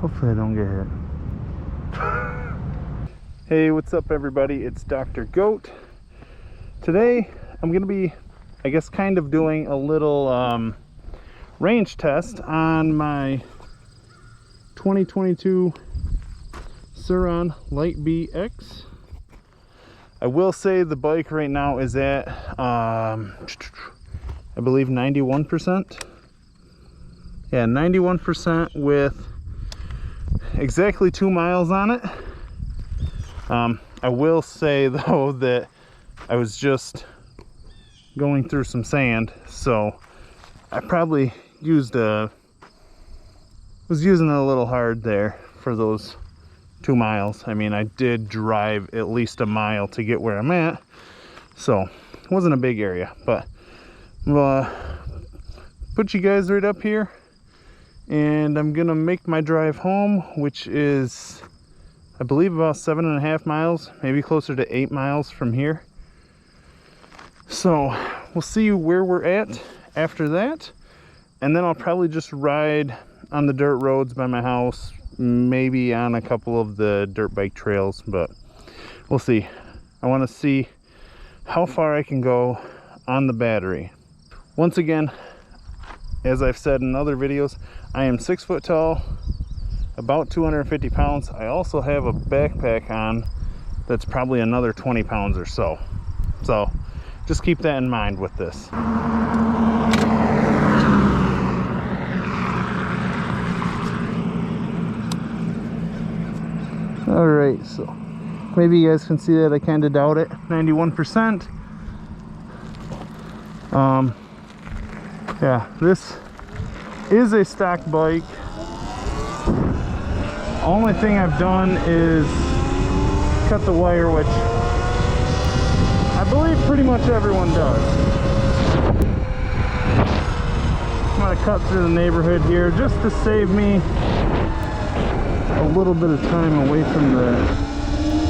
Hopefully I don't get hit. Hey, what's up everybody? It's Dr. Goat. Today I'm gonna be, I guess, kind of doing a little range test on my 2022 Sur Ron X. I will say the bike right now is at I believe 91%. Yeah, 91% with exactly 2 miles on it. I will say though that I was just going through some sand, so I probably was using it a little hard there for those 2 miles. I mean, I did drive at least a mile to get where I'm at, so it wasn't a big area, but put you guys right up here, and I'm gonna make my drive home, which is, I believe, about 7.5 miles, maybe closer to 8 miles from here. So we'll see where we're at after that, and then I'll probably just ride on the dirt roads by my house, maybe on a couple of the dirt bike trails, but we'll see. I want to see how far I can go on the battery. Once again, as I've said in other videos, I am 6 foot tall, about 250 pounds. I also have a backpack on that's probably another 20 pounds or so. So just keep that in mind with this. All right, so maybe you guys can see that I kind of doubt it. 91%. Yeah, this is a stock bike. Only thing I've done is cut the wire, which I believe pretty much everyone does. I'm gonna cut through the neighborhood here just to save me a little bit of time away from the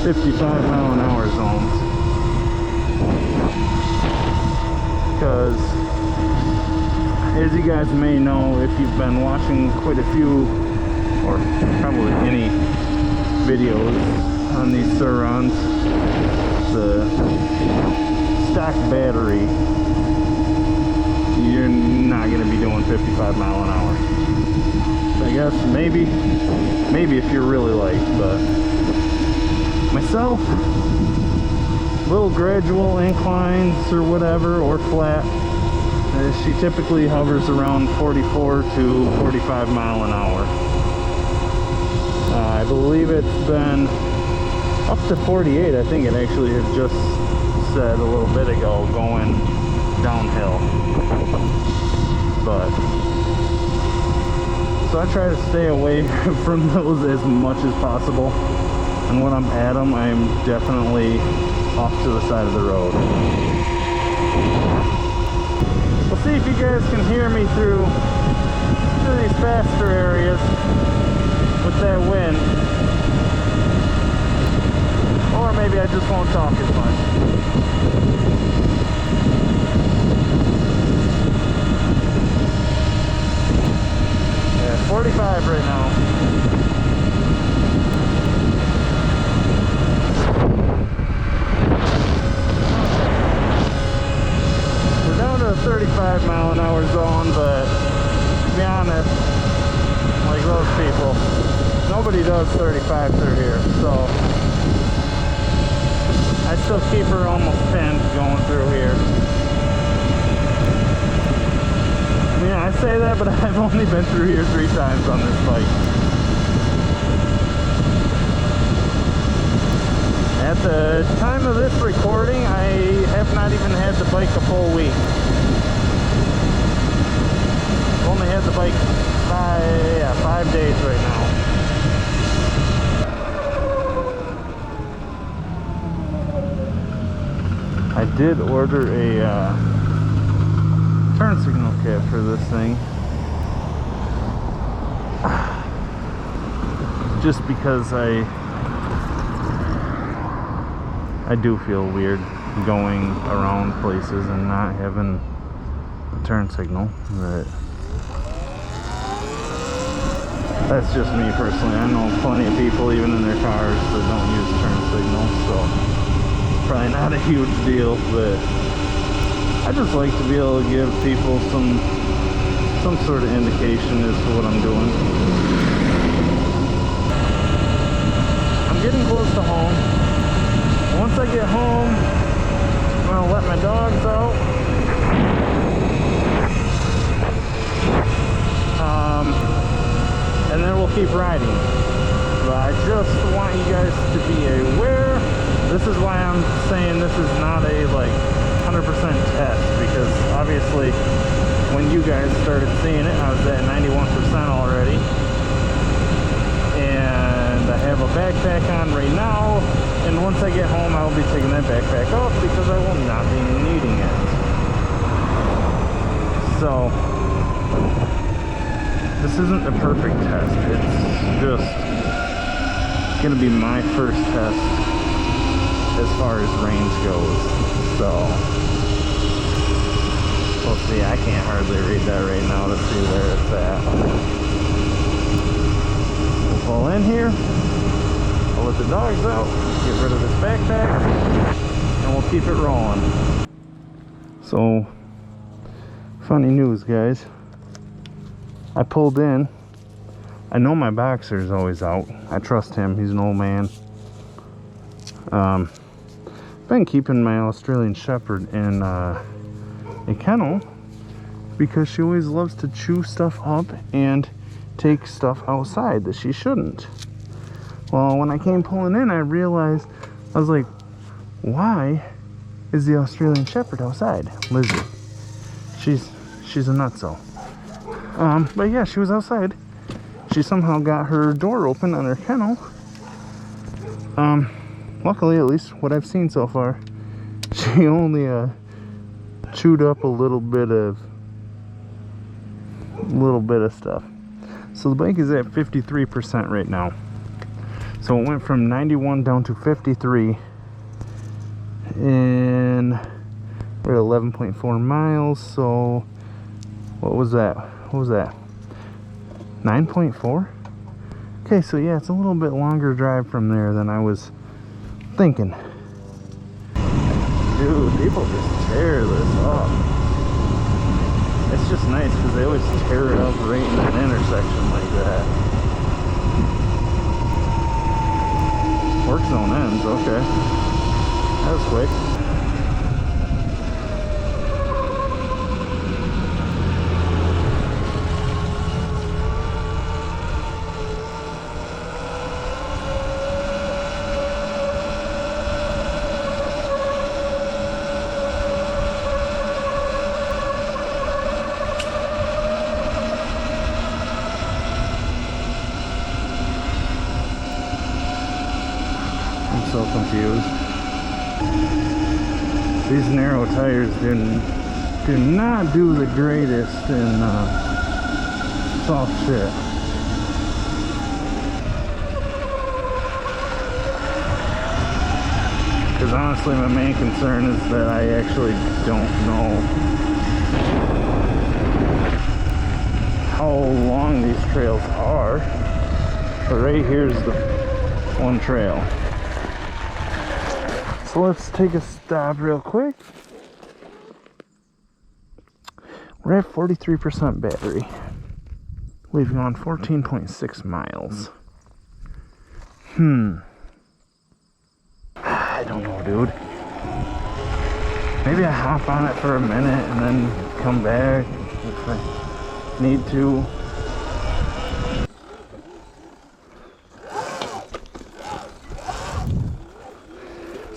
55-mile-an-hour zones, because as you guys may know, if you've been watching quite a few, or probably any videos on these Sur Rons, the stock battery, you're not going to be doing 55 mile an hour. I guess maybe if you're really light, but myself, little gradual inclines or whatever, or flat, she typically hovers around 44 to 45 mile an hour. I believe it's been up to 48. I think it actually had just said a little bit ago, going downhill. But so I try to stay away from those as much as possible, and when I'm at them, I'm definitely off to the side of the road. We'll see if you guys can hear me through these faster areas with that wind, or maybe I just won't talk as much. Yeah, 45 right now. We're down to a 35 mile an hour zone, but to be honest, like those people, nobody does 35 through here, so I still keep her almost 10 going through here. Yeah, I say that, but I've only been through here 3 times on this bike. At the time of this recording, I have not even had the bike a full week. I've only had the bike 5 days right now. I did order a turn signal kit for this thing, just because I do feel weird going around places and not having a turn signal. But That's just me personally. I know plenty of people, even in their cars, that don't use turn signals, so probably not a huge deal, but I just like to be able to give people some sort of indication as to what I'm doing. I'm getting close to home. Once I get home, I'm gonna let my dogs out. And then we'll keep riding. But I just want you guys to be aware. This is why I'm saying this is not a like 100% test, because obviously when you guys started seeing it, I was at 91% already. And I have a backpack on right now, and once I get home I'll be taking that backpack off because I will not be needing it. So this isn't a perfect test, it's just gonna be my first test as far as range goes. So we'll see. I can't hardly read that right now to see where it's at. We'll pull in here, I'll let the dogs out, get rid of this backpack, and we'll keep it rolling. So, funny news, guys. I pulled in. I know my boxer's always out. I trust him. He's an old man. Been keeping my Australian Shepherd in a kennel because she always loves to chew stuff up and take stuff outside that she shouldn't. Well, when I came pulling in, I realized, I was like, why is the Australian Shepherd outside? Lizzie. She's a nutso. But yeah, she was outside. She somehow got her door open on her kennel. Luckily, at least what I've seen so far, she only chewed up a little bit of stuff. So the bike is at 53% right now. So it went from 91 down to 53 in, we're at 11.4 miles. So what was that? 9.4? Okay, so yeah, it's a little bit longer drive from there than I was thinking. Dude, people just tear this up. It's just nice because they always tear it up right in an intersection like that. Work zone ends, okay. That was quick. So confused. These narrow tires do not do the greatest in soft shit. Because honestly, my main concern is that I actually don't know how long these trails are. But right here's the one trail. So let's take a stop real quick. We're at 43% battery. We've gone 14.6 miles. I don't know, dude. Maybe I hop on it for a minute and then come back if I need to.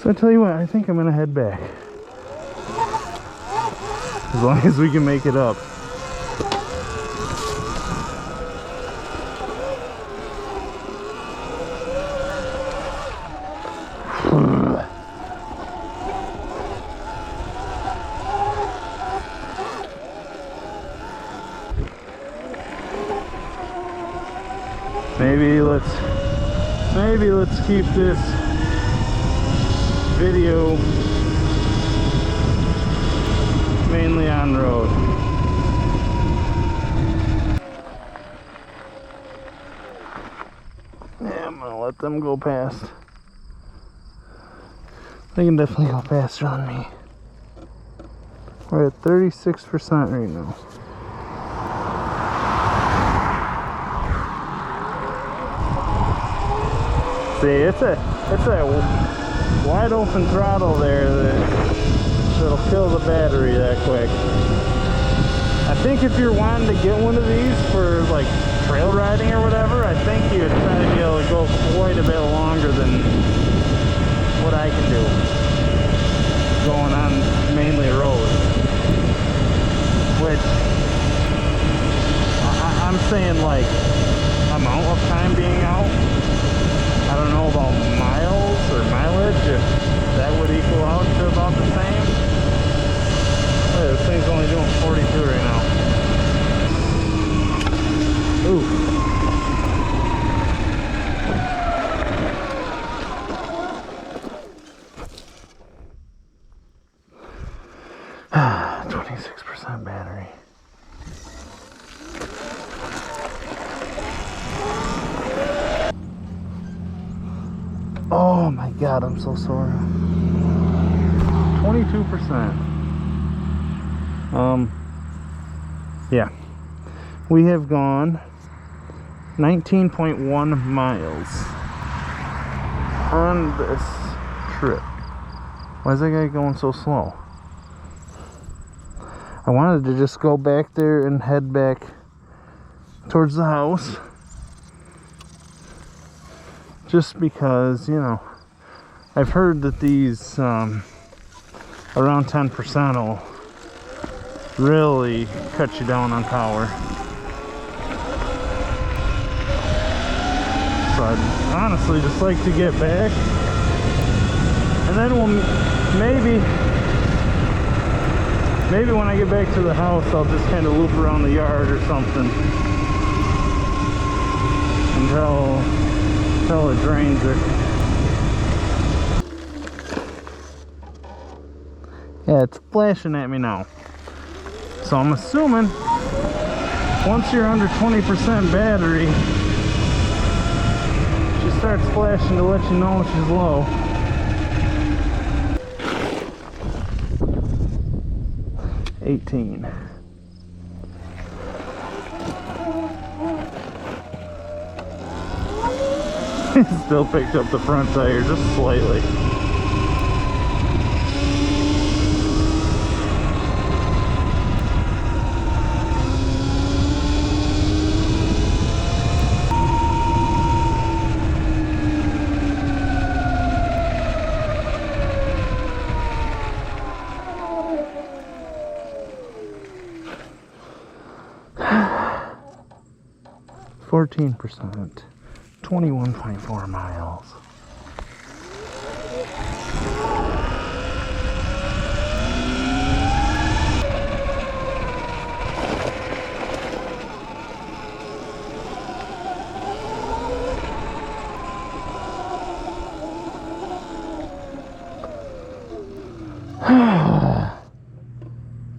So I tell you what, I think I'm gonna head back. As long as we can make it up. Maybe let's keep this video mainly on road. let them go past. They can definitely go faster than me. We're at 36% right now. See, it's a wide open throttle there that'll kill the battery that quick. I think if you're wanting to get one of these for like trail riding or whatever, I think you'd try to be able to go quite a bit longer than what I can do going on mainly roads. Which I'm saying like amount of time being out. I don't know about miles or mileage, if that would equal out to about the same. Oh, this thing's only doing 42 right now. Ooh. Ah, 26% battery. Oh my god, I'm so sore. 22%. Yeah. We have gone 19.1 miles on this trip. Why is that guy going so slow? I wanted to just go back there and head back towards the house. Just because, you know, I've heard that these around 10% will really cut you down on power. So I'd honestly just like to get back, and then we'll maybe when I get back to the house, I'll just kind of loop around the yard or something until it drains it. Yeah, it's flashing at me now. So I'm assuming once you're under 20% battery, she starts flashing to let you know she's low. Still picked up the front tire just slightly. %, 21.4 miles.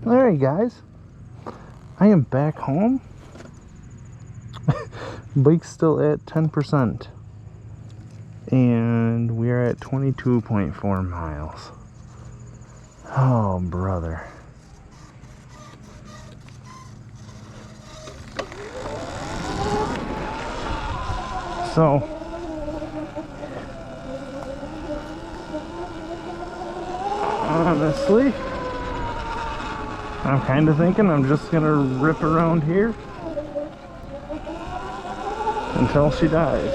Alright guys, I am back home. Bike's still at 10% and we're at 22.4 miles. Oh brother. So honestly, I'm kind of thinking I'm just gonna rip around here until she dies,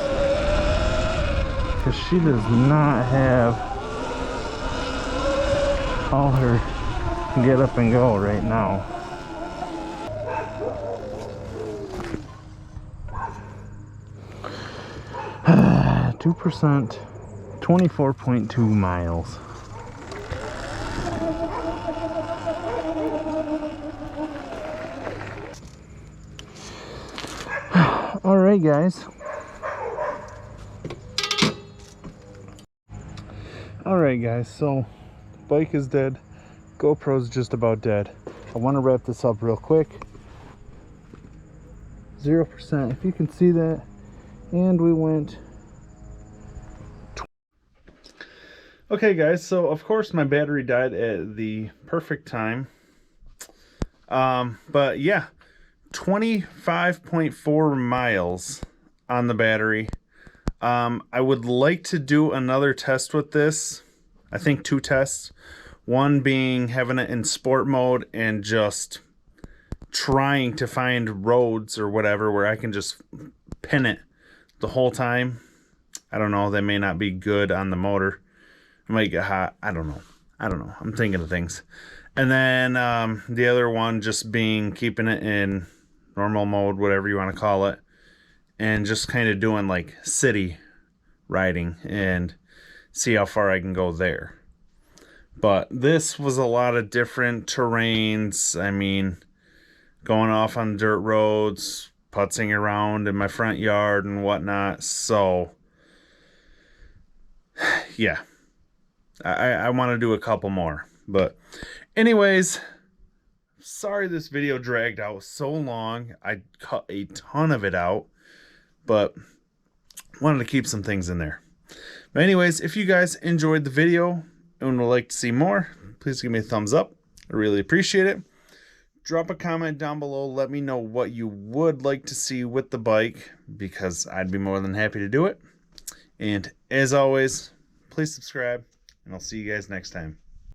because she does not have all her get up and go right now. Uh, 2%, 24.2 miles. Alright guys. Alright guys, so bike is dead. GoPro's just about dead. I want to wrap this up real quick. 0%, if you can see that. And we went Okay guys, so of course my battery died at the perfect time. But yeah, 25.4 miles on the battery. I would like to do another test with this. I think 2 tests. One being having it in sport mode and just trying to find roads or whatever where I can just pin it the whole time. I don't know, that may not be good on the motor. It might get hot. I don't know. I'm thinking of things. And then the other one just being keeping it in normal mode, whatever you want to call it, and just kind of doing like city riding and see how far I can go there. But this was a lot of different terrains. I mean, going off on dirt roads, putzing around in my front yard and whatnot. So yeah, I want to do a couple more. But anyways, sorry this video dragged out so long. I cut a ton of it out, but wanted to keep some things in there. But anyways, if you guys enjoyed the video and would like to see more, please give me a thumbs up. I really appreciate it. Drop a comment down below. Let me know what you would like to see with the bike, because I'd be more than happy to do it. And as always, please subscribe, and I'll see you guys next time.